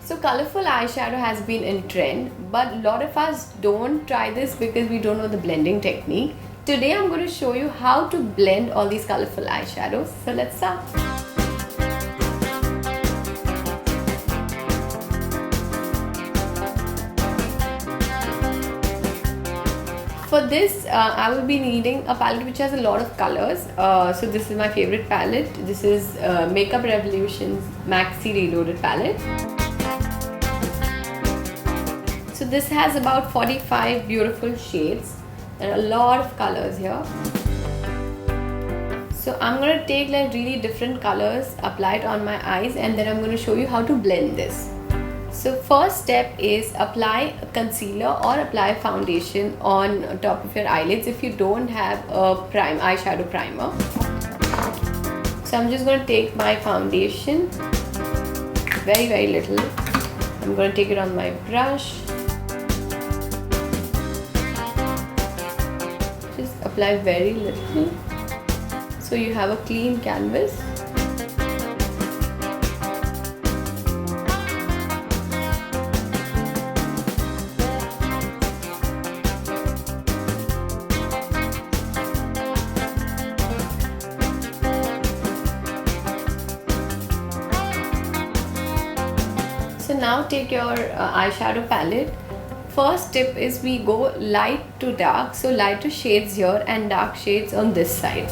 So colorful eyeshadow has been in trend, but a lot of us don't try this because we don't know the blending technique. Today I'm going to show you how to blend all these colorful eyeshadows. So let's start. For this, I will be needing a palette which has a lot of colors. So this is my favorite palette. This is Makeup Revolution's Maxi Reloaded palette. So this has about 45 beautiful shades and a lot of colors here. So I'm going to take like really different colors, apply it on my eyes, and then I'm going to show you how to blend this. So first step is apply a concealer or apply foundation on top of your eyelids if you don't have a eyeshadow primer. So I'm just going to take my foundation, very little. I'm going to take it on my brush. Just apply very little so you have a clean canvas. So now take your eyeshadow palette. First tip is we go light to dark, so lighter shades here and dark shades on this side.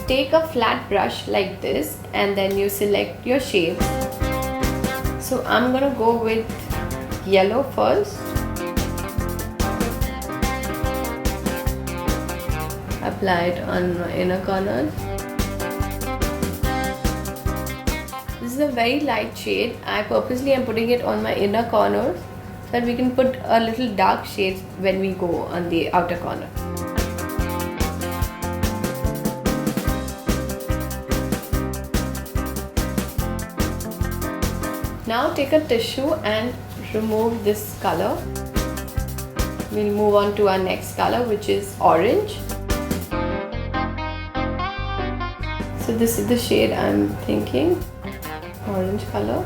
Take a flat brush like this and then you select your shades. So I'm gonna go with yellow first. Apply it on my inner corners. This is a very light shade. I purposely am putting it on my inner corners so that we can put a little dark shades when we go on the outer corner. Now take a tissue and remove this color. We'll move on to our next color, which is orange. So this is the shade I'm thinking. Orange color.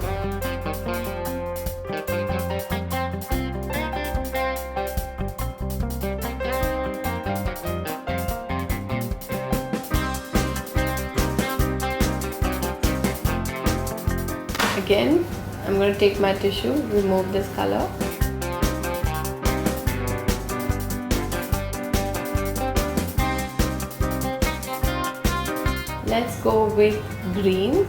Again, I'm going to take my tissue, remove this color. Let's go with green.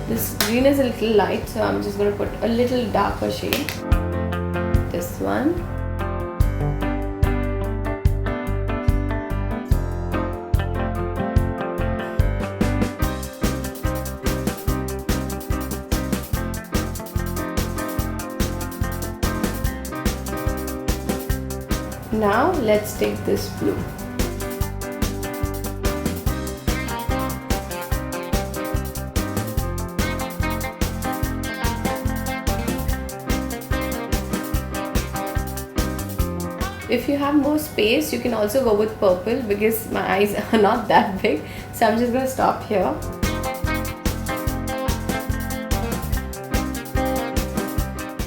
This green is a little light, so I'm just going to put a little darker shade. This one. Now let's take this blue. If you have more space, you can also go with purple because my eyes are not that big. So I'm just going to stop here.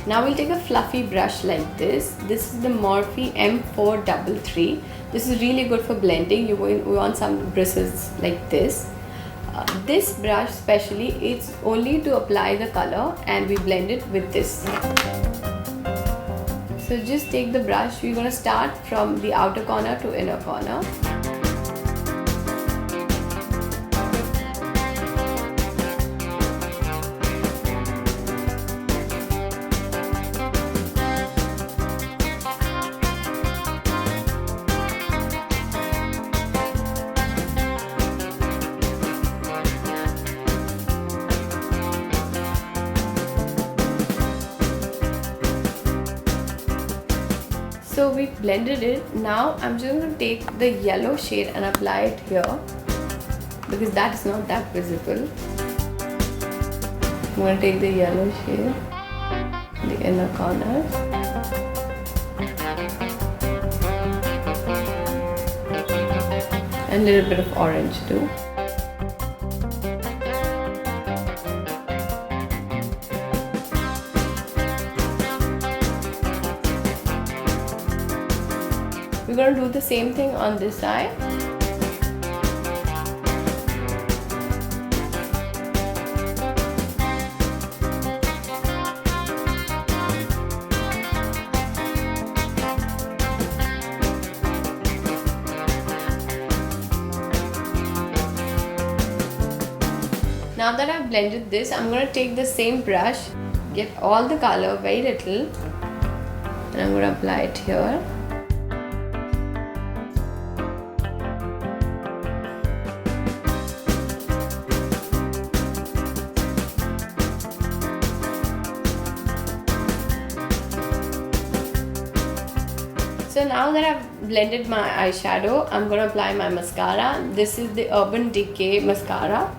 Now we'll take a fluffy brush like this. This is the Morphe M433. This is really good for blending. We want some bristles like this. This brush especially, it's only to apply the color and we blend it with this. So just take the brush. We're going to start from the outer corner to inner corner. So we blended it. Now I'm just going to take the yellow shade and apply it here because that is not that visible. I'm going to take the yellow shade in the inner corner. and a little bit of orange too. We're going to do the same thing on this side. Now that I've blended this, I'm going to take the same brush, get all the color, very little, and I'm going to apply it here. So now that I've blended my eyeshadow, I'm going to apply my mascara. This is the Urban Decay mascara.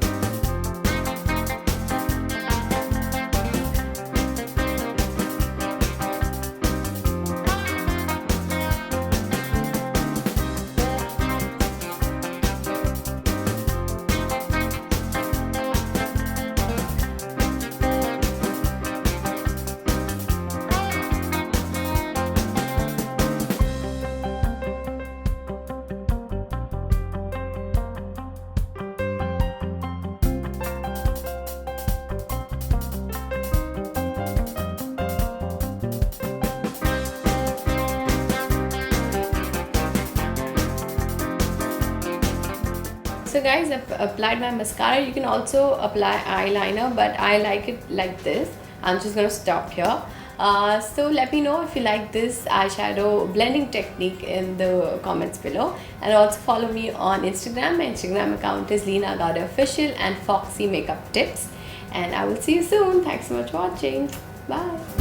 So guys, I've applied my mascara. You can also apply eyeliner, but I like it like this. I'm just going to stop here. So let me know if you like this eyeshadow blending technique in the comments below. And also follow me on Instagram. My Instagram account is Leena Gada Official and Foxy Makeup Tips. And I will see you soon. Thanks so much for watching. Bye.